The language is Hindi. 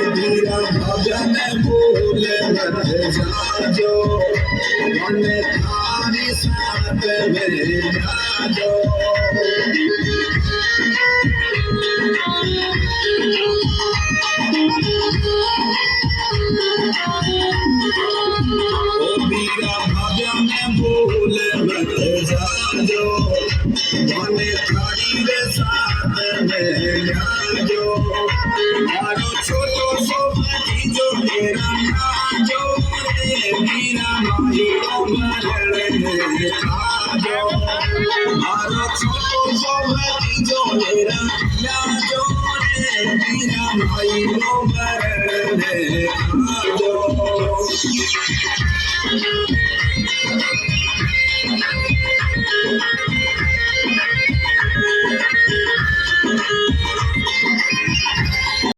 भजन भूल मत जाजो मन थारी साथ में जाजो ओ बीरा भजन भूल मत जाजो मन थारी साथ में जाजो मारो छोटो सो जो तेरा जो रे मीरा माही मरण आजो मारो छोटो सो जो तेरा जो रे मीरा माही मरण आजो